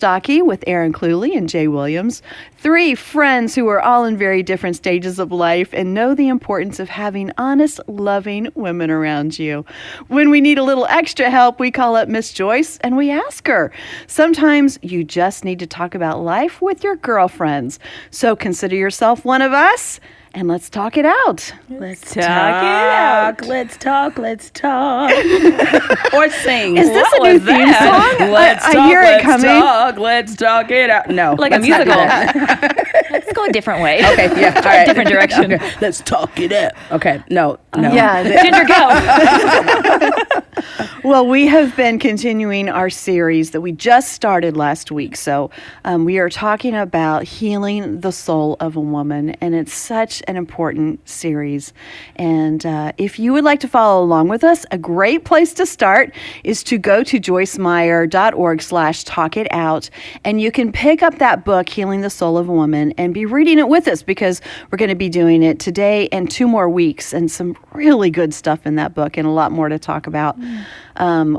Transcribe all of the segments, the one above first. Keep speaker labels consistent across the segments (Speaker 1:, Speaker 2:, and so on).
Speaker 1: Stocky with Aaron Cluley and Jay Williams. 3 friends who are all in very different stages of life and know the importance of having honest, loving women around you. When we need a little extra help, we call up Miss Joyce and we ask her. Sometimes you just need to talk about life with your girlfriends. So consider yourself one of us. And let's talk it out.
Speaker 2: Let's talk it out. Let's talk. Or sing.
Speaker 1: Is this a new theme song? I hear it coming.
Speaker 2: Let's talk it out. No.
Speaker 3: Like a musical. Let's go a different way.
Speaker 2: Okay, yeah. All right.
Speaker 3: Different direction.
Speaker 2: Okay. Let's talk it out. Okay, no.
Speaker 1: Yeah.
Speaker 3: Ginger, go.
Speaker 1: Well, we have been continuing our series that we just started last week. So we are talking about healing the soul of a woman, and it's such an important series. And if you would like to follow along with us, a great place to start is to go to joycemeyer.org/talkitout, and you can pick up that book, Healing the Soul of a Woman, and be reading it with us because we're going to be doing it today and 2 more weeks, and some really good stuff in that book and a lot more to talk about.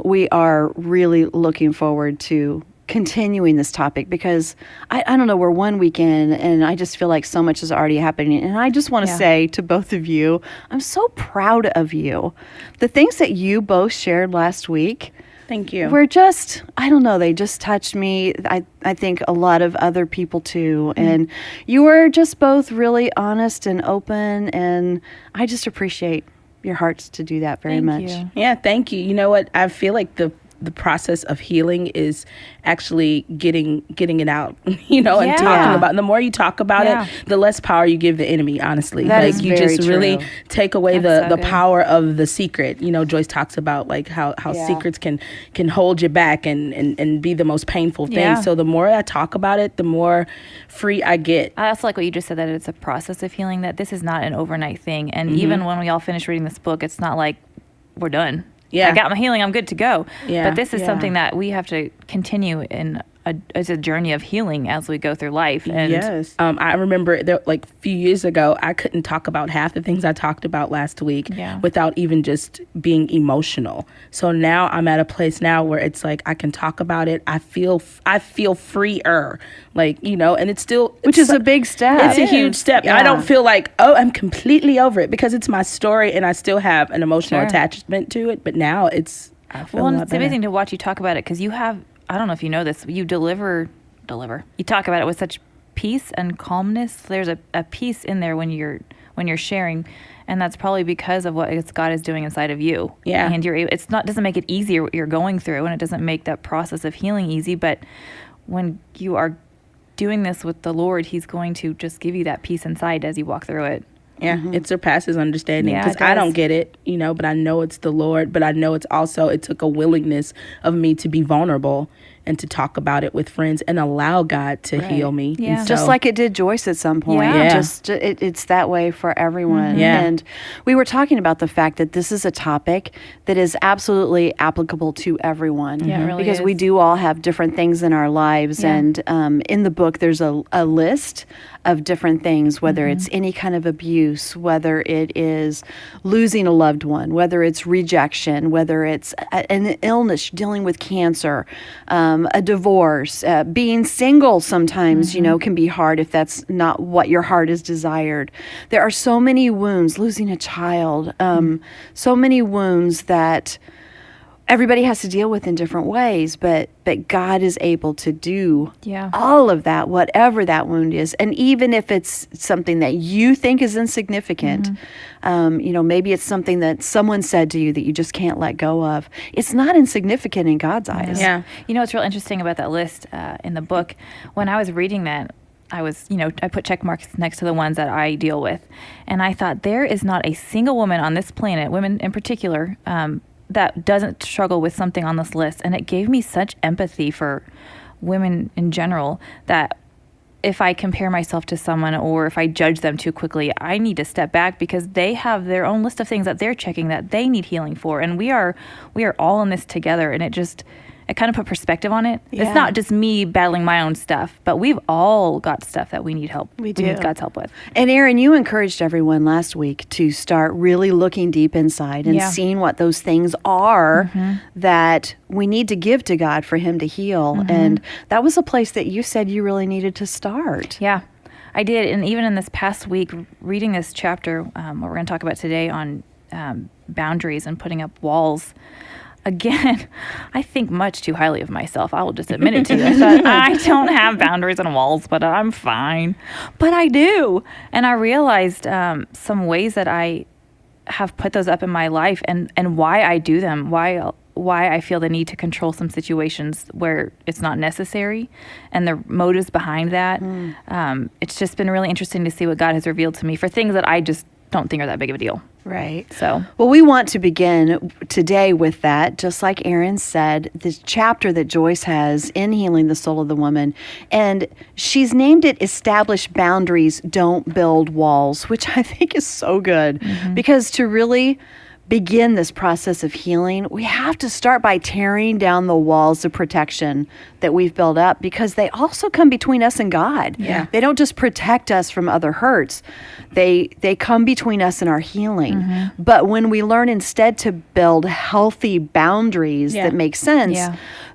Speaker 1: We are really looking forward to continuing this topic because I don't know, we're 1 week in and I just feel like so much is already happening. And I just want to say to both of you, I'm so proud of you. The things that you both shared last week,
Speaker 2: thank you.
Speaker 1: We're just, I don't know, they just touched me. I think a lot of other people too. Mm-hmm. And you were just both really honest and open, and I just appreciate your hearts to do that very much.
Speaker 3: You.
Speaker 2: Yeah, thank you. You know what? I feel like the process of healing is actually getting it out, and talking about it. The more you talk about it, the less power you give the enemy, honestly.
Speaker 1: That is
Speaker 2: you
Speaker 1: very
Speaker 2: just
Speaker 1: true.
Speaker 2: really take away the power of the secret. Joyce talks about like how secrets can hold you back and be the most painful thing.
Speaker 3: Yeah.
Speaker 2: So the more I talk about it, the more free I get.
Speaker 3: I also like what you just said, that it's a process of healing, that this is not an overnight thing. And even when we all finish reading this book, it's not like we're done.
Speaker 2: Yeah.
Speaker 3: I got my healing, I'm good to go.
Speaker 2: Yeah.
Speaker 3: But this is something that we have to continue in it's a journey of healing as we go through life. And
Speaker 2: yes. I remember like a few years ago, I couldn't talk about half the things I talked about last week without even just being emotional. So now I'm at a place now where it's like I can talk about it. I feel freer, and it's still...
Speaker 1: Which is a big step.
Speaker 2: It's a huge step. Yeah. I don't feel like, I'm completely over it because it's my story and I still have an emotional attachment to it. But now I feel a lot better.
Speaker 3: It's amazing to watch you talk about it because you have... I don't know if you know this, you deliver. You talk about it with such peace and calmness. There's a peace in there when you're sharing, and that's probably because of what God is doing inside of you.
Speaker 2: Yeah.
Speaker 3: And doesn't make it easier what you're going through, and it doesn't make that process of healing easy, but when you are doing this with the Lord, He's going to just give you that peace inside as you walk through it.
Speaker 2: Yeah, it surpasses understanding because I don't get it, but I know it's the Lord, but I know it took a willingness of me to be vulnerable and to talk about it with friends and allow God to heal me.
Speaker 3: Yeah.
Speaker 2: So,
Speaker 1: just like it did Joyce at some point.
Speaker 2: Yeah.
Speaker 1: It's that way for everyone.
Speaker 2: Mm-hmm. Yeah.
Speaker 1: And we were talking about the fact that this is a topic that is absolutely applicable to everyone.
Speaker 3: Yeah, it really
Speaker 1: because
Speaker 3: is.
Speaker 1: we do all have different things in our lives.
Speaker 3: Yeah.
Speaker 1: And in the book, there's a list of different things, whether it's any kind of abuse, whether it is losing a loved one, whether it's rejection, whether it's an illness, dealing with cancer, a divorce, being single sometimes, can be hard if that's not what your heart has desired. There are so many wounds, losing a child, so many wounds that everybody has to deal with in different ways, but God is able to do all of that, whatever that wound is. And even if it's something that you think is insignificant, maybe it's something that someone said to you that you just can't let go of. It's not insignificant in God's eyes.
Speaker 2: Yeah.
Speaker 3: What's real interesting about that list in the book, when I was reading that, I put check marks next to the ones that I deal with. And I thought, there is not a single woman on this planet, women in particular, that doesn't struggle with something on this list. And it gave me such empathy for women in general that if I compare myself to someone or if I judge them too quickly, I need to step back because they have their own list of things that they're checking that they need healing for. And we are all in this together. And it kind of put perspective on it.
Speaker 1: Yeah.
Speaker 3: It's not just me battling my own stuff, but we've all got stuff that we need help.
Speaker 1: We do.
Speaker 3: need God's help with.
Speaker 1: And Erin, you encouraged everyone last week to start really looking deep inside and
Speaker 3: Yeah.
Speaker 1: seeing what those things are that we need to give to God for Him to heal. And that was a place that you said you really needed to start.
Speaker 3: Yeah, I did. And even in this past week, reading this chapter, what we're going to talk about today on boundaries and putting up walls, again, I think much too highly of myself. I will just admit it to you. I thought, I don't have boundaries and walls, but I'm fine. But I do. And I realized some ways that I have put those up in my life and why I do them, why I feel the need to control some situations where it's not necessary, and the motives behind that. It's just been really interesting to see what God has revealed to me for things that I just don't think are that big of a deal.
Speaker 1: Right.
Speaker 3: So,
Speaker 1: well, we want to begin today with that, just like Erin said, this chapter that Joyce has in Healing the Soul of the Woman. And she's named it Establish Boundaries, Don't Build Walls, which I think is so good. Because to really begin this process of healing, we have to start by tearing down the walls of protection that we've built up, because they also come between us and God.
Speaker 2: Yeah.
Speaker 1: They don't just protect us from other hurts. They come between us and our healing. But when we learn instead to build healthy boundaries that make sense,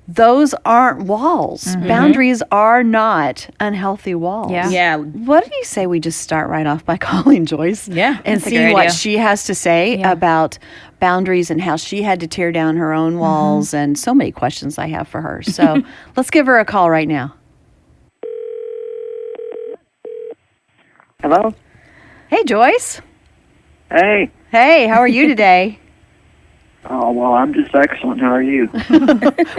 Speaker 1: those aren't walls. Boundaries are not unhealthy walls.
Speaker 2: Yeah.
Speaker 1: What do you say we just start right off by calling Joyce?
Speaker 2: Yeah,
Speaker 1: And
Speaker 3: that's a
Speaker 1: seeing
Speaker 3: great
Speaker 1: what
Speaker 3: idea.
Speaker 1: she has to say about boundaries and how she had to tear down her own walls, and so many questions I have for her. So let's give her a call right now.
Speaker 4: Hello?
Speaker 1: Hey, Joyce.
Speaker 4: Hey.
Speaker 1: Hey, how are you today?
Speaker 4: Oh, well, I'm just excellent. How are you?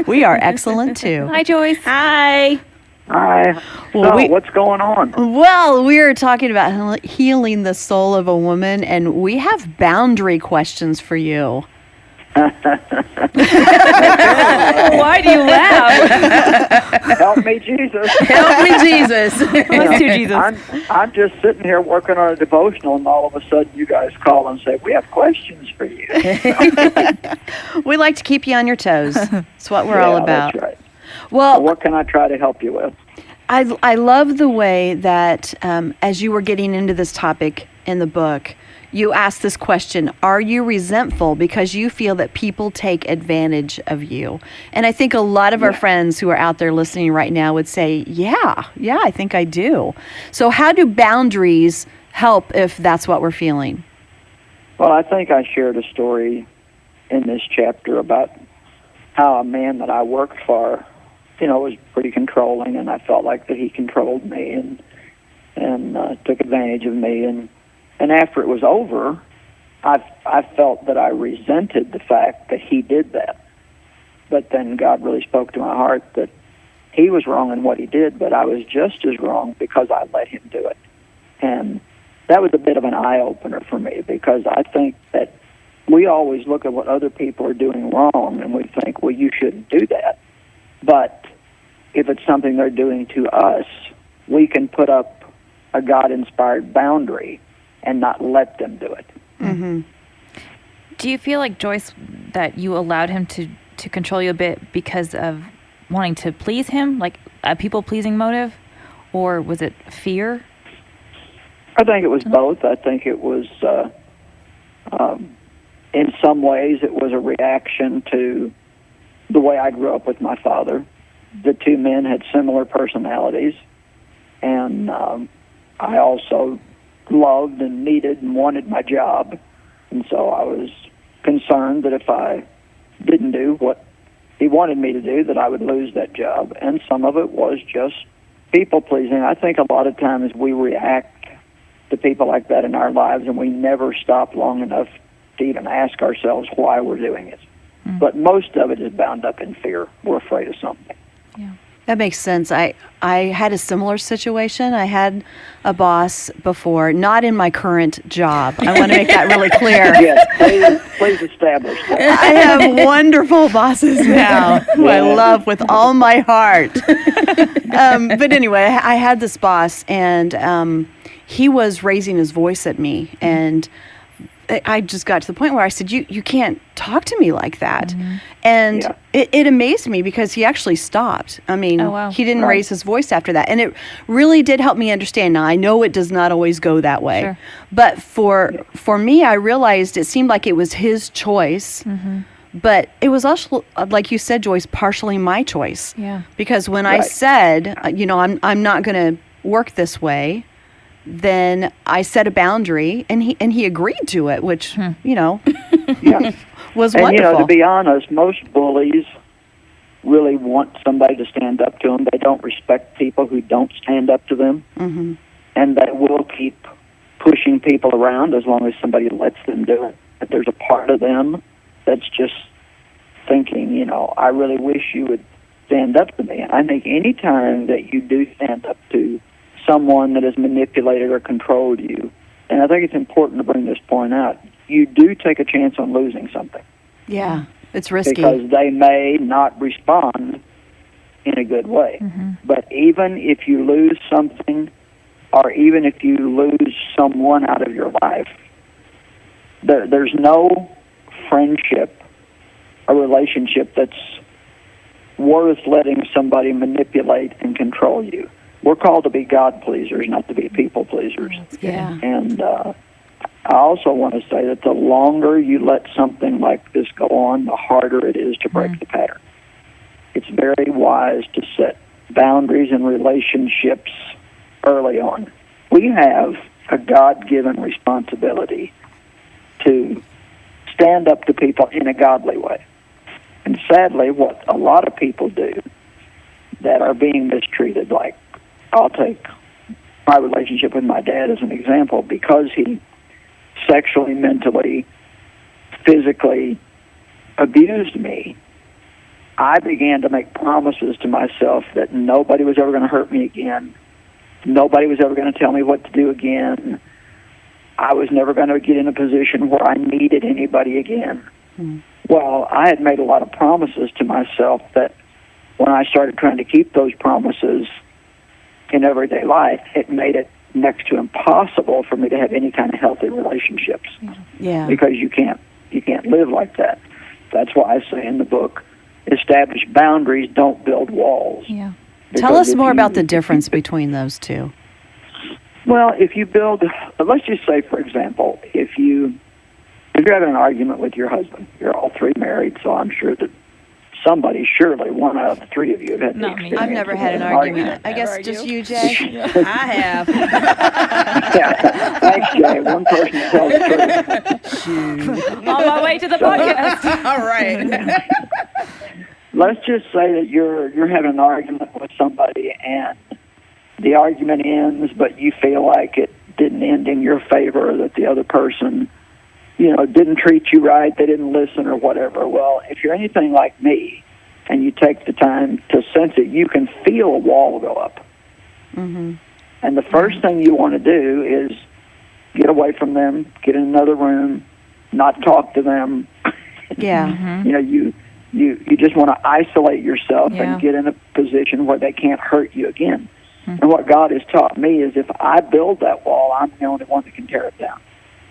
Speaker 1: We are excellent too.
Speaker 3: hi, Joyce.
Speaker 2: Hi.
Speaker 4: Hi.
Speaker 1: Well,
Speaker 4: So, what's going on?
Speaker 1: Well, we are talking about healing the soul of a woman, and we have boundary questions for you.
Speaker 3: Why do you laugh?
Speaker 4: Help me, Jesus.
Speaker 2: Help me, Jesus.
Speaker 3: Let's do Jesus.
Speaker 4: I'm just sitting here working on a devotional, and all of a sudden you guys call and say, we have questions for you.
Speaker 1: We like to keep you on your toes. That's what we're all about.
Speaker 4: That's right.
Speaker 1: Well,
Speaker 4: So what can I try to help you with?
Speaker 1: I love the way that as you were getting into this topic in the book, you asked this question: are you resentful because you feel that people take advantage of you? And I think a lot of our friends who are out there listening right now would say, yeah, I think I do. So how do boundaries help if that's what we're feeling?
Speaker 4: Well, I think I shared a story in this chapter about how a man that I worked for, was pretty controlling, and I felt like that he controlled me and took advantage of me. And after it was over, I felt that I resented the fact that he did that. But then God really spoke to my heart that he was wrong in what he did, but I was just as wrong because I let him do it. And that was a bit of an eye-opener for me, because I think that we always look at what other people are doing wrong, and we think, well, you shouldn't do that. But if it's something they're doing to us, we can put up a God-inspired boundary and not let them do it.
Speaker 1: Mm-hmm.
Speaker 3: Do you feel like, Joyce, that you allowed him to control you a bit because of wanting to please him, like a people-pleasing motive, or was it fear?
Speaker 4: I think it was both. I think it was, in some ways, it was a reaction to the way I grew up with my father. The two men had similar personalities, and I also loved and needed and wanted my job, and so I was concerned that if I didn't do what he wanted me to do, that I would lose that job. And some of it was just people-pleasing. I think a lot of times we react to people like that in our lives, and we never stop long enough to even ask ourselves why we're doing it. But most of it is bound up in fear. We're afraid of something.
Speaker 3: Yeah.
Speaker 1: That makes sense. I had a similar situation. I had a boss before, not in my current job. I want to make that really clear.
Speaker 4: Yes, please establish that.
Speaker 1: I have wonderful bosses now who I love with all my heart. But anyway, I had this boss, and he was raising his voice at me. And I just got to the point where I said, you can't talk to me like that. And it amazed me because he actually stopped. I mean, he didn't raise his voice after that. And it really did help me understand. Now, I know it does not always go that way.
Speaker 3: Sure.
Speaker 1: But for me, I realized it seemed like it was his choice. But it was also, like you said, Joyce, partially my choice.
Speaker 3: Yeah.
Speaker 1: Because when I said, I'm not going to work this way, then I set a boundary, and he agreed to it, which was
Speaker 4: and,
Speaker 1: wonderful.
Speaker 4: To be honest, most bullies really want somebody to stand up to them. They don't respect people who don't stand up to them, and they will keep pushing people around as long as somebody lets them do it. But there's a part of them that's just thinking, I really wish you would stand up to me. And I think any time that you do stand up to someone that has manipulated or controlled you, and I think it's important to bring this point out, you do take a chance on losing something.
Speaker 1: Yeah, it's risky.
Speaker 4: Because they may not respond in a good way. But even if you lose something, or even if you lose someone out of your life, there's no friendship or relationship that's worth letting somebody manipulate and control you. We're called to be God pleasers, not to be people pleasers.
Speaker 1: Yeah.
Speaker 4: And I also want to say that the longer you let something like this go on, the harder it is to break the pattern. It's very wise to set boundaries in relationships early on. We have a God-given responsibility to stand up to people in a godly way. And sadly, what a lot of people do that are being mistreated, like I'll take my relationship with my dad as an example, because he sexually, mentally, physically abused me. I began to make promises to myself that nobody was ever going to hurt me again. Nobody was ever going to tell me what to do again. I was never going to get in a position where I needed anybody again. Well, I had made a lot of promises to myself that when I started trying to keep those promises in everyday life, it made it next to impossible for me to have any kind of healthy relationships.
Speaker 1: Yeah.
Speaker 4: Because you can't live like that. That's why I say in the book, establish boundaries, don't build walls.
Speaker 3: Yeah.
Speaker 1: Tell us more about the difference between those two.
Speaker 4: Well, if you build, let's just say, for example, if you're having an argument with your husband, you're all three married, so I'm sure that surely one out of the three of you have had the experience.
Speaker 1: I've never had an argument. I guess just you, Jay.
Speaker 2: I have.
Speaker 4: Yeah. Thanks, Jay. One person tells the truth.
Speaker 3: On my way to the podcast.
Speaker 2: All right.
Speaker 4: Let's just say that you're having an argument with somebody, and the argument ends, but you feel like it didn't end in your favor, that the other person, didn't treat you right, they didn't listen or whatever. Well, if you're anything like me and you take the time to sense it, you can feel a wall go up. And the first thing you want to do is get away from them, get in another room, not talk to them.
Speaker 1: Yeah.
Speaker 4: You just want to isolate yourself and get in a position where they can't hurt you again. And what God has taught me is if I build that wall, I'm the only one that can tear it down.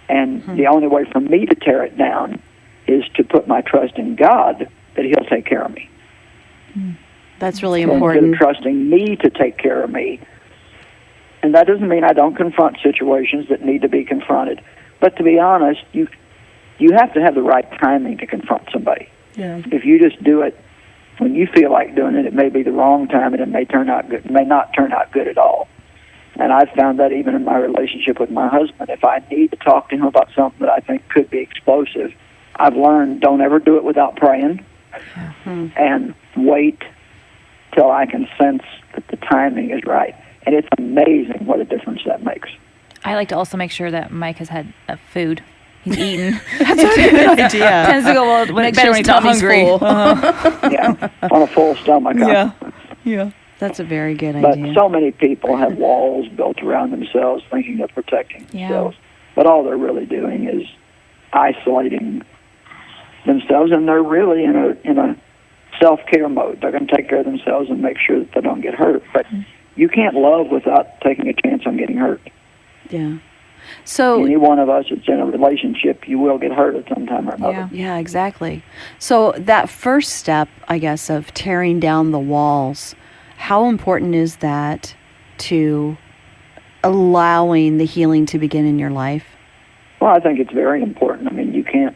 Speaker 4: And the only way for me to tear it down is to put my trust in God that He'll take care of me.
Speaker 1: That's really
Speaker 4: So
Speaker 1: important.
Speaker 4: instead of trusting me to take care of me. And that doesn't mean I don't confront situations that need to be confronted. But to be honest, you have to have the right timing to confront somebody.
Speaker 2: Yeah.
Speaker 4: If you just do it when you feel like doing it, it may be the wrong time, and it may not turn out good at all. And I've found that even in my relationship with my husband, if I need to talk to him about something that I think could be explosive, I've learned don't ever do it without praying, and wait till I can sense that the timing is right. And it's amazing what a difference that makes.
Speaker 3: I like to also make sure that Mike has had food. He's eaten.
Speaker 1: That's a good idea.
Speaker 3: Tends to go well when he's not hungry.
Speaker 4: Yeah, on a full stomach.
Speaker 1: Yeah. That's a very good
Speaker 4: But
Speaker 1: idea.
Speaker 4: so many people have walls built around themselves thinking of protecting themselves. But all they're really doing is isolating themselves, and they're really in a self-care mode. They're going to take care of themselves and make sure that they don't get hurt. But you can't love without taking a chance on getting hurt.
Speaker 1: Yeah. So
Speaker 4: any one of us that's in a relationship, you will get hurt at some time or another.
Speaker 1: yeah, exactly. So that first step, I guess, of tearing down the walls, how important is that to allowing the healing to begin in your life?
Speaker 4: Well, I think it's very important. I mean, you can't,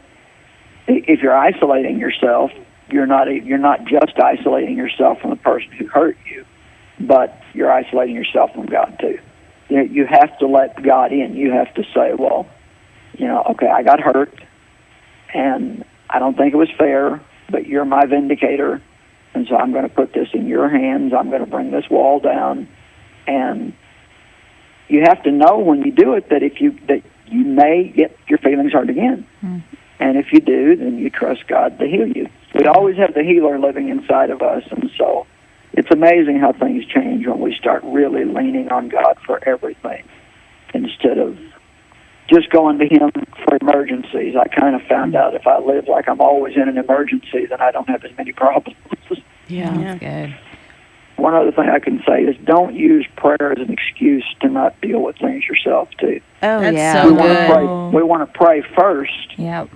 Speaker 4: if you're isolating yourself, you're not just isolating yourself from the person who hurt you, but you're isolating yourself from God too. You have to let God in. You have to say, well, okay, I got hurt, and I don't think it was fair, but you're my vindicator, and so I'm going to put this in your hands. I'm going to bring this wall down, and you have to know when you do it that you may get your feelings hurt again. And if you do, then you trust God to heal you. We always have the healer living inside of us, and so it's amazing how things change when we start really leaning on God for everything instead of just going to Him for emergencies. I kind of found out if I live like I'm always in an emergency, then I don't have as many problems.
Speaker 1: Yeah.
Speaker 3: That's good.
Speaker 4: One other thing I can say is don't use prayer as an excuse to not deal with things yourself, too.
Speaker 1: Oh,
Speaker 2: That's
Speaker 1: yeah.
Speaker 2: so
Speaker 4: We
Speaker 2: good.
Speaker 4: want to pray first,
Speaker 3: Yep.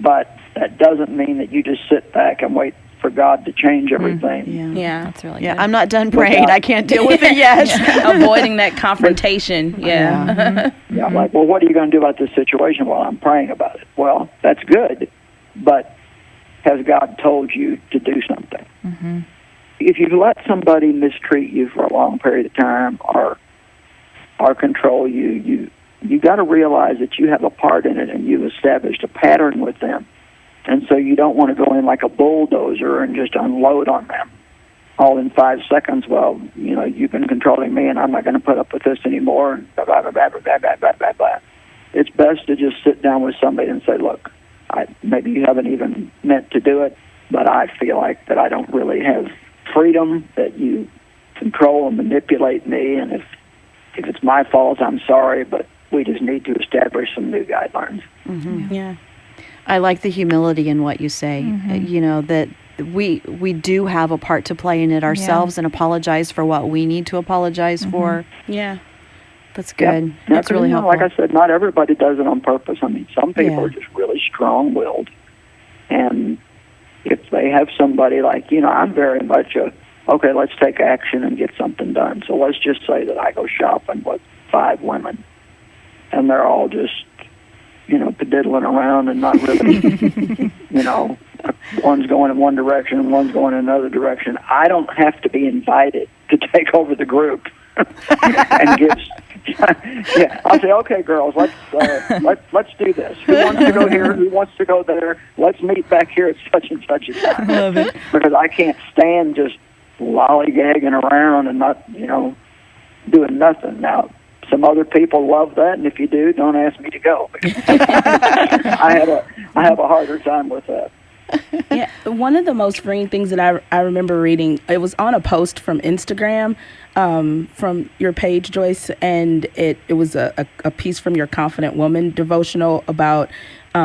Speaker 4: but that doesn't mean that you just sit back and wait for God to change everything.
Speaker 2: Yeah.
Speaker 3: That's really
Speaker 1: Yeah,
Speaker 3: good.
Speaker 1: I'm not done praying. I can't deal with it yet.
Speaker 2: Avoiding that confrontation. Yeah.
Speaker 4: Yeah, I'm like, well, what are you going to do about this situation? Well, I'm praying about it. Well, that's good, but has God told you to do something? If you let somebody mistreat you for a long period of time or control you got to realize that you have a part in it and you've established a pattern with them. And so you don't want to go in like a bulldozer and just unload on them all in 5 seconds. Well, you've been controlling me and I'm not going to put up with this anymore. And blah, blah, blah, blah, blah, blah, blah, blah, blah. It's best to just sit down with somebody and say, look, maybe you haven't even meant to do it, but I feel like that I don't really have freedom, that you control and manipulate me. And if it's my fault, I'm sorry, but we just need to establish some new guidelines.
Speaker 2: Yeah.
Speaker 1: I like the humility in what you say, that we do have a part to play in it ourselves and apologize for what we need to apologize for.
Speaker 2: Yeah.
Speaker 1: That's good.
Speaker 4: Yep.
Speaker 1: That's really helpful.
Speaker 4: Like I said, not everybody does it on purpose. I mean, some people are just really strong-willed. And if they have somebody like, I'm very much okay, let's take action and get something done. So let's just say that I go shopping with 5 women, and they're all just, pediddling around and not really, one's going in one direction and one's going in another direction. I don't have to be invited to take over the group and give. Yeah, I'll say, okay, girls, let's do this. Who wants to go here? Who wants to go there? Let's meet back here at such and such a time.
Speaker 1: Love it.
Speaker 4: Because I can't stand just lollygagging around and not, doing nothing. Now, some other people love that, and if you do, don't ask me to go. I have a harder time with that.
Speaker 2: Yeah, one of the most freeing things that I remember reading, it was on a post from Instagram, from your page, Joyce, and it was a piece from your Confident Woman devotional about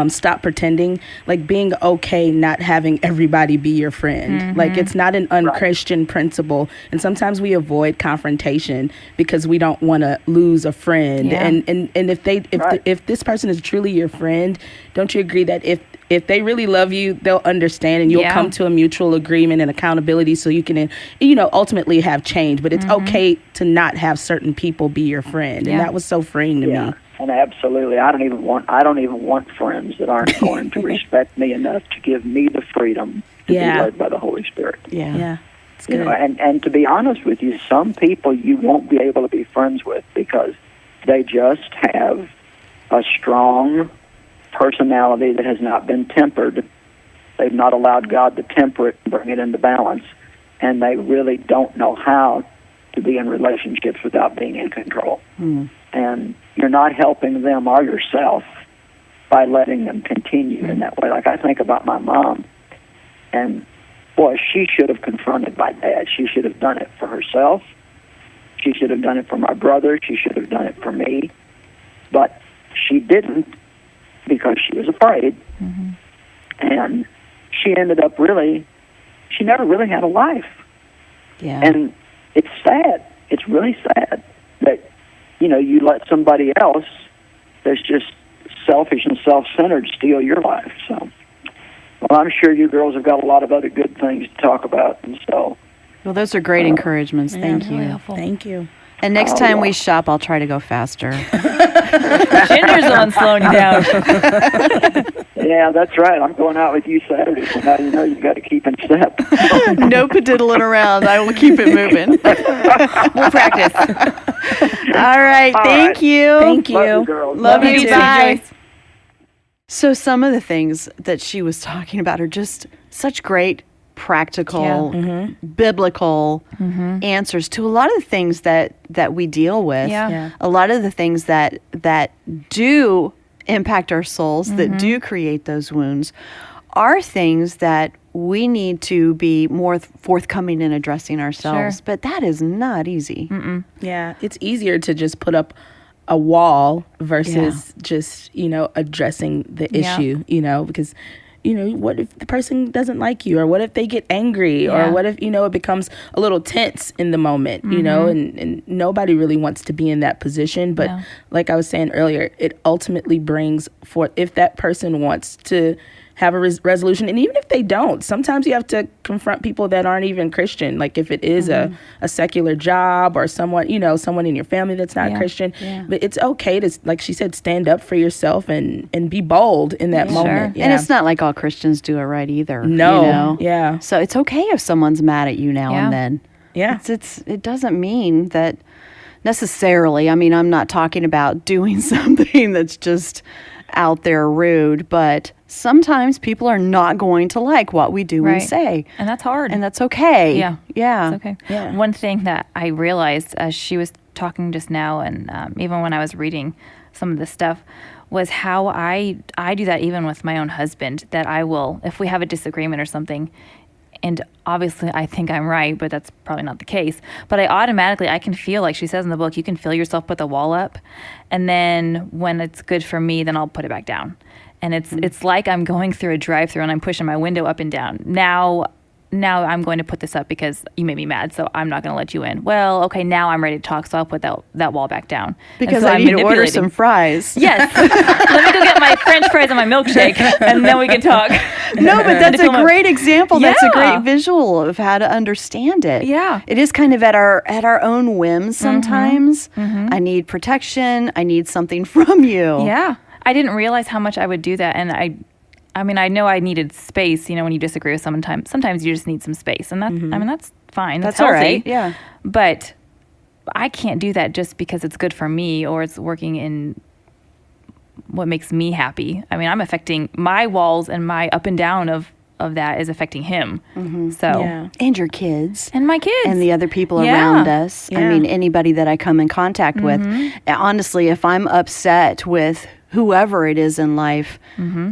Speaker 2: stop pretending, like being okay not having everybody be your friend. Like it's not an unchristian principle, and sometimes we avoid confrontation because we don't want to lose a friend. And if this person is truly your friend, don't you agree that if they really love you, they'll understand and you'll come to a mutual agreement and accountability so you can, ultimately have change. But it's okay to not have certain people be your friend. And that was so freeing to me.
Speaker 4: And absolutely, I don't even want friends that aren't going to respect me enough to give me the freedom to be led by the Holy Spirit.
Speaker 2: Yeah. It's good.
Speaker 4: And to be honest with you, some people you won't be able to be friends with because they just have a strong personality that has not been tempered. They've not allowed God to temper it and bring it into balance, and they really don't know how to be in relationships without being in control. And you're not helping them or yourself by letting them continue in that way. Like I think about my mom, and boy, she should have confronted my dad. She should have done it for herself. She should have done it for my brother. She should have done it for me. But she didn't because she was afraid. And she ended up she never really had a life.
Speaker 1: Yeah.
Speaker 4: And it's sad. It's really sad that, you let somebody else that's just selfish and self-centered steal your life. So, well, I'm sure you girls have got a lot of other good things to talk about, and so.
Speaker 1: Well, those are great encouragements. Thank you.
Speaker 3: Really helpful.
Speaker 2: Thank you.
Speaker 1: And next time we shop, I'll try to go faster.
Speaker 3: Ginger's the one slowing you down.
Speaker 4: Yeah, that's right. I'm going out with you Saturday, so now you know you've got to keep in step.
Speaker 1: No padiddling around. I will keep it moving.
Speaker 3: We'll practice.
Speaker 1: All right. Thank you.
Speaker 2: Thank you.
Speaker 4: Love you, girls.
Speaker 1: Love you.
Speaker 3: too,
Speaker 1: Bye.
Speaker 3: Joyce.
Speaker 1: So some of the things that she was talking about are just such great practical, biblical answers to a lot of the things that we deal with.
Speaker 3: Yeah.
Speaker 1: A lot of the things that do impact our souls, that do create those wounds, are things that we need to be more forthcoming in addressing ourselves.
Speaker 3: Sure.
Speaker 1: But that is not easy.
Speaker 2: Yeah, it's easier to just put up a wall versus just, addressing the
Speaker 3: Yeah.
Speaker 2: issue, because, what if the person doesn't like you, or what if they get angry, or what if, it becomes a little tense in the moment, and nobody really wants to be in that position. But
Speaker 3: No.
Speaker 2: like I was saying earlier, it ultimately brings forth, if that person wants to have a resolution, and even if they don't, sometimes you have to confront people that aren't even Christian. Like if it is a secular job, or someone, someone in your family that's not Christian.
Speaker 1: Yeah.
Speaker 2: But it's okay to, like she said, stand up for yourself and be bold in that moment.
Speaker 1: And it's not like all Christians do it right either.
Speaker 2: No. Yeah.
Speaker 1: So it's okay if someone's mad at you now and then.
Speaker 2: Yeah.
Speaker 1: It doesn't mean that necessarily. I mean, I'm not talking about doing something that's just out there rude, but sometimes people are not going to like what we do and say.
Speaker 3: And that's hard.
Speaker 1: And that's okay.
Speaker 3: Yeah.
Speaker 1: Yeah.
Speaker 3: It's okay.
Speaker 2: Yeah.
Speaker 3: One thing that I realized as she was talking just now, and even when I was reading some of this stuff, was how I do that even with my own husband, that I will, if we have a disagreement or something, and obviously I think I'm right, but that's probably not the case, but I can feel, like she says in the book, you can feel yourself put the wall up, and then when it's good for me, then I'll put it back down. And it's like I'm going through a drive-through and I'm pushing my window up and down. Now I'm going to put this up because you made me mad, so I'm not going to let you in. Well, okay, now I'm ready to talk, so I'll put that wall back down.
Speaker 1: Because
Speaker 3: so
Speaker 1: I
Speaker 3: I'm
Speaker 1: need to order
Speaker 3: manipulating.
Speaker 1: some fries.
Speaker 3: Yes. Let me go get my French fries and my milkshake, and then we can talk.
Speaker 1: No, but that's a great example. That's a
Speaker 3: Yeah.
Speaker 1: great visual of how to understand it.
Speaker 3: Yeah.
Speaker 1: It is kind of at our own whims sometimes. I need protection. I need something from you.
Speaker 3: Yeah. I didn't realize how much I would do that, and I mean, I know I needed space, when you disagree with someone, sometimes you just need some space, and that's fine. That's
Speaker 1: all
Speaker 3: healthy.
Speaker 1: right. Yeah.
Speaker 3: But I can't do that just because it's good for me or it's working in what makes me happy. I mean, I'm affecting my walls, and my up and down of that is affecting him. So
Speaker 1: And your kids.
Speaker 3: and my kids
Speaker 1: And the other people
Speaker 3: Yeah.
Speaker 1: around us. I
Speaker 2: Yeah.
Speaker 1: mean, anybody that I come in contact with. Honestly, if I'm upset with whoever it is in life,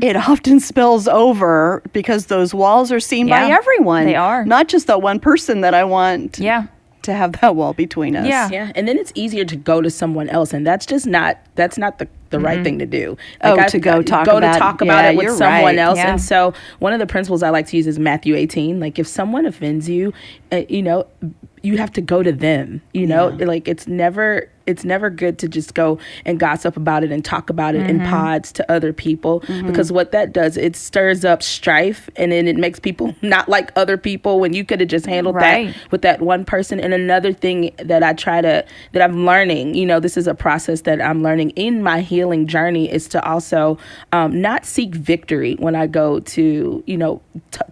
Speaker 1: it often spills over because those walls are seen by
Speaker 3: Yeah,
Speaker 1: everyone.
Speaker 3: they are.
Speaker 1: Not just that one person that I want to have that wall between us.
Speaker 3: Yeah.
Speaker 2: Yeah, and then it's easier to go to someone else, and that's not the right thing to do.
Speaker 1: To go talk about
Speaker 2: it with
Speaker 1: you're
Speaker 2: someone
Speaker 1: right.
Speaker 2: else.
Speaker 3: Yeah.
Speaker 2: And so one of the principles I like to use is Matthew 18. Like if someone offends you, you have to go to them. Like it's never good to just go and gossip about it and talk about it in pods to other people, because what that does, it stirs up strife, and then it makes people not like other people when you could have just handled
Speaker 3: Right.
Speaker 2: that with that one person. And another thing that that I'm learning, this is a process that I'm learning in my healing journey, is to also not seek victory when I go to,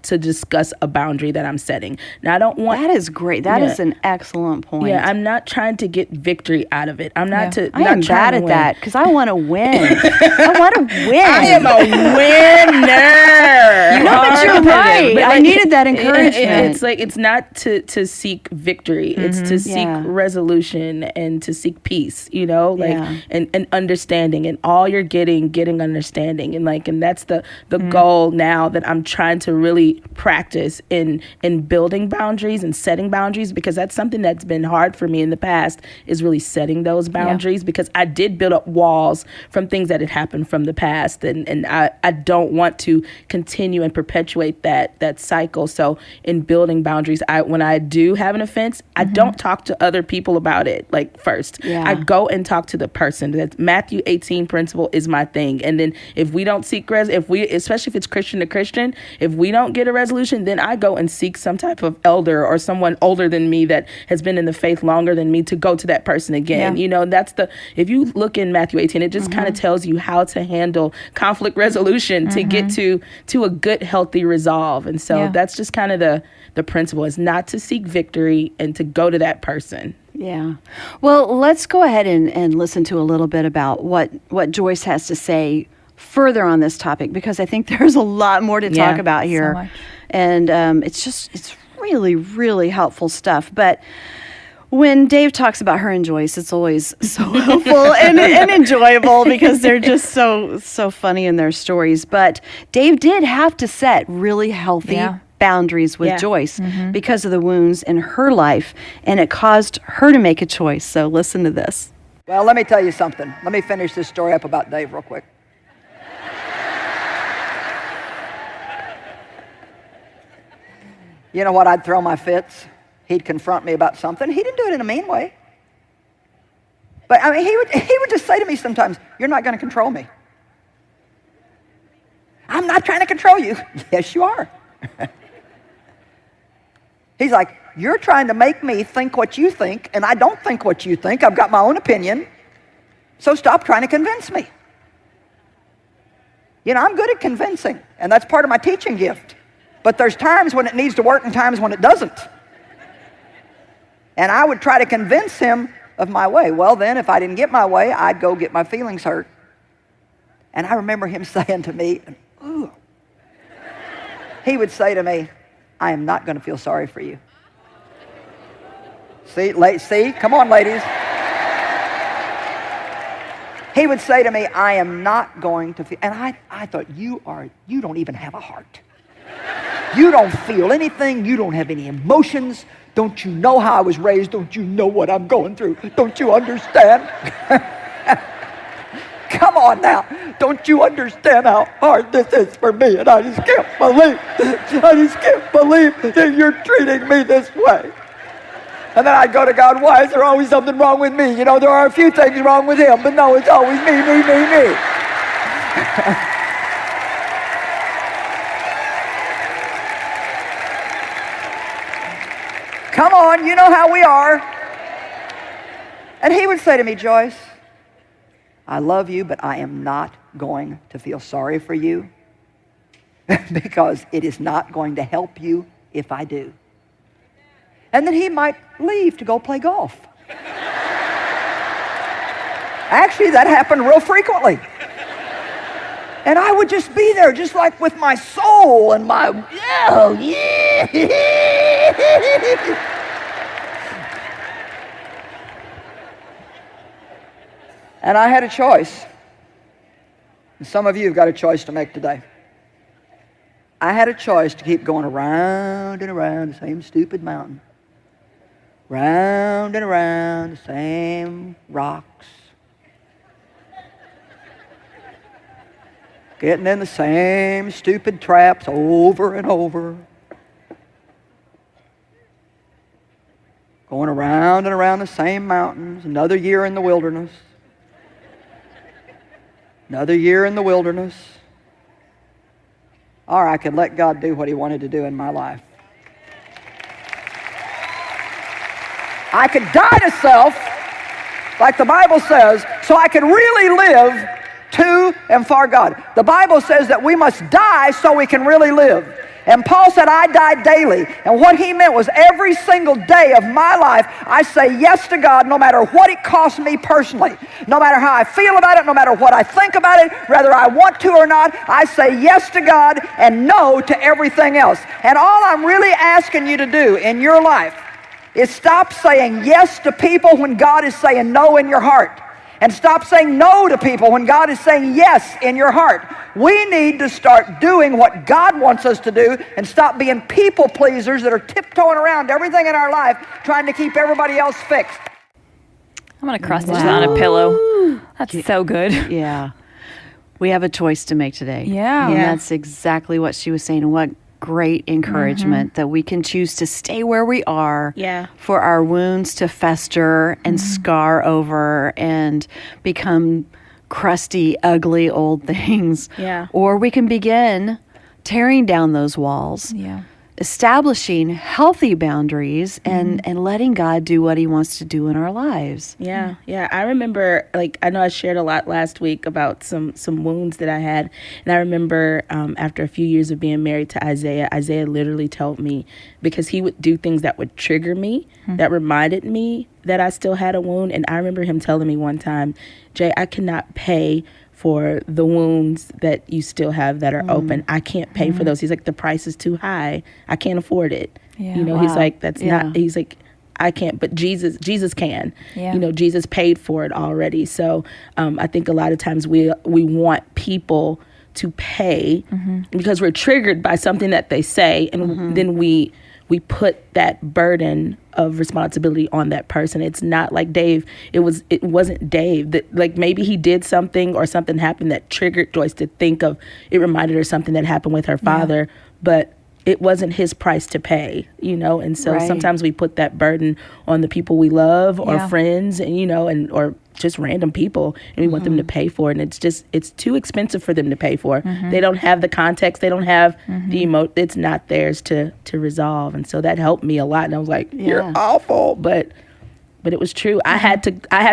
Speaker 2: to discuss a boundary that I'm setting. Now, I don't want...
Speaker 1: That is great. That is an excellent point.
Speaker 2: Yeah, I'm not trying to get victory out of it. I'm not
Speaker 3: Yeah.
Speaker 2: to.
Speaker 1: I am
Speaker 2: not trying
Speaker 1: bad
Speaker 2: to
Speaker 1: at
Speaker 2: win.
Speaker 1: that because I want to win. I want to win.
Speaker 2: I am a winner.
Speaker 1: No, but you're right. I needed that encouragement.
Speaker 2: It's like it's not to seek victory. It's to seek resolution and to seek peace. And understanding, and all you're getting understanding, and that's the goal now that I'm trying to really practice in building boundaries and setting boundaries, because because that's something that's been hard for me in the past, is really setting those boundaries, because I did build up walls from things that had happened from the past, and I don't want to continue and perpetuate that cycle. So in building boundaries, when I do have an offense, I don't talk to other people about it like first. I go and talk to the person. That Matthew 18 principle is my thing. And then if we don't seek especially if it's Christian to Christian, if we don't get a resolution, then I go and seek some type of elder or someone older than me that has been in the faith longer than me to go to that person again. You know, if you look in Matthew 18, it just kind of tells you how to handle conflict resolution to get to a good, healthy resolve. And so that's just kind of the principle, is not to seek victory and to go to that person.
Speaker 1: Yeah. Well, let's go ahead and listen to a little bit about what Joyce has to say further on this topic, because I think there's a lot more to talk about here.
Speaker 3: So much.
Speaker 1: And it's really, really helpful stuff. But when Dave talks about her and Joyce, it's always so helpful and enjoyable, because they're just so funny in their stories. But Dave did have to set really healthy boundaries with Joyce because of the wounds in her life, and it caused her to make a choice. So listen to this.
Speaker 5: Well, let me tell you something. Let me finish this story up about Dave real quick. You know what? I'd throw my fits. He'd confront me about something. He didn't do it in a mean way. But I mean, he would just say to me sometimes, "You're not going to control me." "I'm not trying to control you." "Yes, you are." He's like, "You're trying to make me think what you think, and I don't think what you think. I've got my own opinion. So stop trying to convince me." You know, I'm good at convincing, and that's part of my teaching gift. But there's times when it needs to work and times when it doesn't. And I would try to convince him of my way. Well, then, if I didn't get my way, I'd go get my feelings hurt. And I remember him saying to me, "Ooh." He would say to me, "I am not going to feel sorry for you." See? Come on, ladies. He would say to me, "I am not going to feel," and I thought, you don't even have a heart. You don't feel anything. You don't have any emotions. Don't you know how I was raised? Don't you know what I'm going through? Don't you understand? Come on now. Don't you understand how hard this is for me? And I just can't believe that you're treating me this way. And then I'd go to God, "Why is there always something wrong with me? You know, there are a few things wrong with him, but no, it's always me." Come on, you know how we are. And he would say to me, "Joyce, I love you, but I am not going to feel sorry for you because it is not going to help you if I do." And then he might leave to go play golf. Actually, that happened real frequently. And I would just be there, just like with my soul and my, oh, yeah. And I had a choice. And some of you have got a choice to make today. I had a choice to keep going around and around the same stupid mountain. Round and around the same rocks. Getting in the same stupid traps over and over. Going around and around the same mountains. Another year in the wilderness. Another year in the wilderness. Or I could let God do what he wanted to do in my life. I could die to self, like the Bible says, so I could really live to and for God. The Bible says that we must die so we can really live. And Paul said, "I die daily." And what he meant was every single day of my life, I say yes to God no matter what it costs me personally. No matter how I feel about it, no matter what I think about it, whether I want to or not, I say yes to God and no to everything else. And all I'm really asking you to do in your life is stop saying yes to people when God is saying no in your heart. and stop saying no to people when God is saying yes in your heart. We need to start doing what God wants us to do and stop being people pleasers that are tiptoeing around everything in our life trying to keep everybody else fixed.
Speaker 3: I'm going to cross stitch that on a pillow. That's so good.
Speaker 1: Yeah. We have a choice to make today.
Speaker 3: Yeah.
Speaker 1: And
Speaker 2: Yeah.
Speaker 1: that's exactly what she was saying. And what great encouragement that we can choose to stay where we are
Speaker 2: Yeah.
Speaker 1: for our wounds to fester and scar over and become crusty, ugly old things.
Speaker 2: Yeah.
Speaker 1: Or we can begin tearing down those walls,
Speaker 3: Yeah.
Speaker 1: establishing healthy boundaries and letting God do what he wants to do in our lives.
Speaker 2: Yeah, yeah. I remember, like, I know I shared a lot last week about some wounds that I had. And I remember after a few years of being married to Isaiah literally told me, because he would do things that would trigger me, that reminded me that I still had a wound. And I remember him telling me one time, Jay, I cannot pay for the wounds that you still have that are open. I can't pay for those. He's like, the price is too high. I can't afford it.
Speaker 3: Yeah.
Speaker 2: You know, he's like, that's
Speaker 1: Yeah.
Speaker 2: not, he's like, I can't, but Jesus can.
Speaker 3: Yeah.
Speaker 2: You know, Jesus paid for it already. So I think a lot of times we want people to pay because we're triggered by something that they say, and then we put that burden of responsibility on that person. It's not like Dave. It wasn't Dave. That, like, maybe he did something or something happened that triggered Joyce to think of. It reminded her something that happened with her father, but it wasn't his price to pay, you know. And so
Speaker 1: Right.
Speaker 2: sometimes we put that burden on the people we love or
Speaker 3: Yeah.
Speaker 2: friends, and you know, or just random people, and we want them to pay for it, and it's too expensive for them to pay for. They don't have the context, they don't have the it's not theirs to resolve. And so that helped me a lot, and I was like, you're
Speaker 1: Yeah.
Speaker 2: awful, but it was true. I had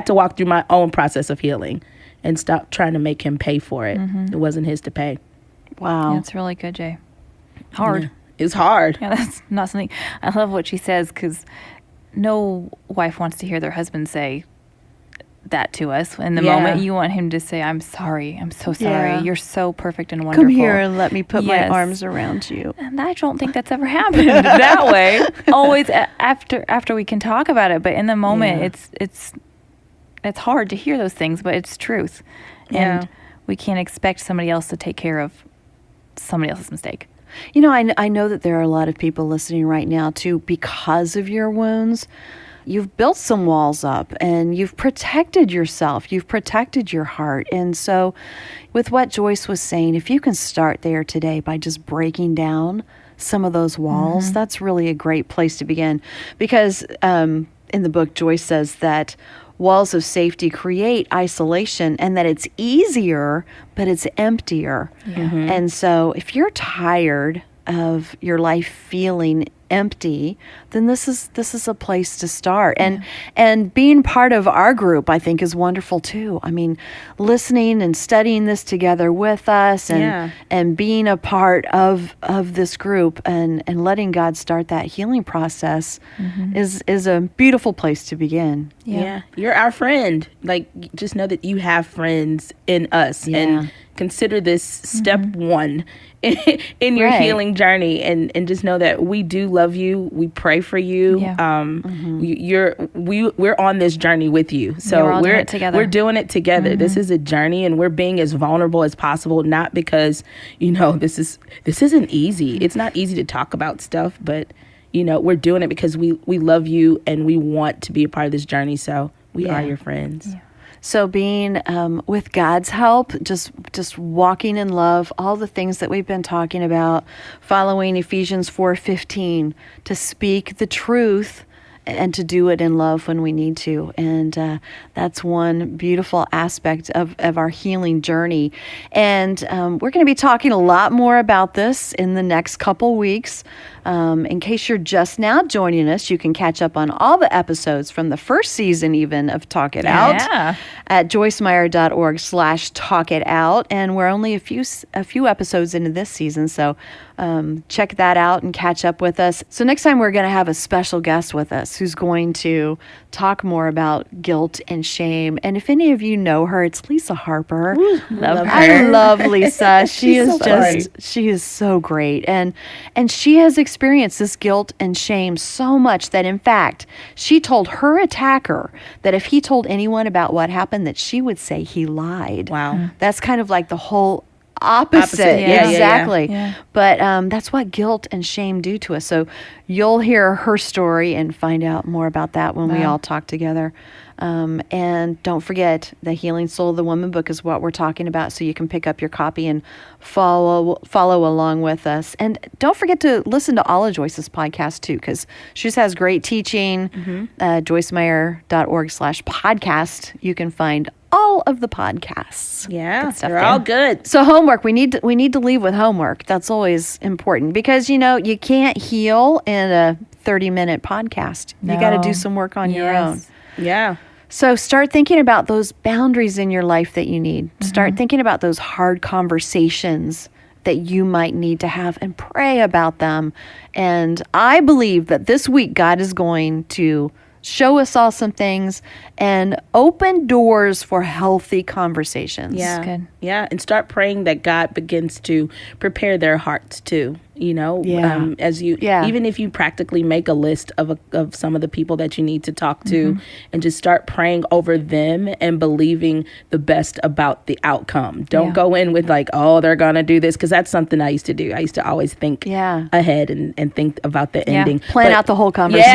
Speaker 2: to walk through my own process of healing and stop trying to make him pay for it. It wasn't his to pay.
Speaker 1: Wow.
Speaker 3: That's really good, Jay. Hard.
Speaker 2: Yeah. It's hard.
Speaker 3: Yeah, that's not something. I love what she says, because no wife wants to hear their husband say that to us. In the
Speaker 2: Yeah.
Speaker 3: moment, you want him to say, I'm sorry. I'm so sorry.
Speaker 1: Yeah.
Speaker 3: You're so perfect and wonderful.
Speaker 1: Come here and let me put
Speaker 3: Yes.
Speaker 1: my arms around you.
Speaker 3: And I don't think that's ever happened that way. Always after we can talk about it, but in the moment,
Speaker 1: Yeah.
Speaker 3: it's hard to hear those things, but it's truth.
Speaker 2: Yeah.
Speaker 3: And we can't expect somebody else to take care of somebody else's mistake.
Speaker 1: You know, I know that there are a lot of people listening right now, too, because of your wounds. You've built some walls up and you've protected yourself. You've protected your heart. And so with what Joyce was saying, if you can start there today by just breaking down some of those walls, that's really a great place to begin. Because in the book, Joyce says that walls of safety create isolation and that it's easier, but it's emptier. And so if you're tired of your life feeling empty, then this is a place to start. And being part of our group, I think, is wonderful too. I mean, listening and studying this together with us and being a part of this group and letting God start that healing process is a beautiful place to begin.
Speaker 2: Yeah. You're our friend. Like, just know that you have friends in us, and consider this step one in your
Speaker 1: Right.
Speaker 2: healing journey, and just know that we do love you. We pray for you.
Speaker 3: Yeah.
Speaker 2: We're on this journey with you. So
Speaker 3: we're all doing it together.
Speaker 2: We're doing it together. This is a journey, and we're being as vulnerable as possible, not because, you know, this isn't easy. It's not easy to talk about stuff, but you know, we're doing it because we love you and we want to be a part of this journey. So we are your friends.
Speaker 3: Yeah.
Speaker 1: So being with God's help, just walking in love, all the things that we've been talking about, following Ephesians 4:15, to speak the truth and to do it in love when we need to. And that's one beautiful aspect of our healing journey. And we're going to be talking a lot more about this in the next couple weeks. In case you're just now joining us, you can catch up on all the episodes from the first season even of Talk It Out at joycemeyer.org/talkitout. And we're only a few episodes into this season, so check that out and catch up with us. So next time we're going to have a special guest with us who's going to talk more about guilt and shame. And if any of you know her, it's Lisa Harper.
Speaker 3: Love her.
Speaker 1: I love Lisa. She is
Speaker 2: so funny.
Speaker 1: she is so great. And she has experienced this guilt and shame so much that, in fact, she told her attacker that if he told anyone about what happened, that she would say he lied.
Speaker 2: Wow.
Speaker 1: That's kind of like the whole opposite.
Speaker 2: Yeah,
Speaker 1: exactly.
Speaker 3: Yeah.
Speaker 1: But that's what guilt and shame do to us. So you'll hear her story and find out more about that when we all talk together. And don't forget, the Healing Soul of the Woman book is what we're talking about, so you can pick up your copy and follow along with us. And don't forget to listen to all of Joyce's podcasts too, because she just has great teaching. JoyceMeyer.org/podcast. You can find all of the podcasts.
Speaker 2: Yeah,
Speaker 1: Good stuff
Speaker 2: they're
Speaker 1: there.
Speaker 2: all good.
Speaker 1: So homework, we need to leave with homework. That's always important because you can't heal in a 30-minute podcast. You got to do some work on your own.
Speaker 2: Yeah.
Speaker 1: So start thinking about those boundaries in your life that you need. Start thinking about those hard conversations that you might need to have and pray about them. And I believe that this week God is going to show us all some things and open doors for healthy conversations.
Speaker 2: Yeah.
Speaker 3: Good.
Speaker 2: Yeah. And start praying that God begins to prepare their hearts too. As you, even if you practically make a list of some of the people that you need to talk to and just start praying over them and believing the best about the outcome. Don't go in with like, oh, they're going to do this. Cause that's something I used to do. I used to always think ahead and think about the ending.
Speaker 1: Plan out the whole conversation.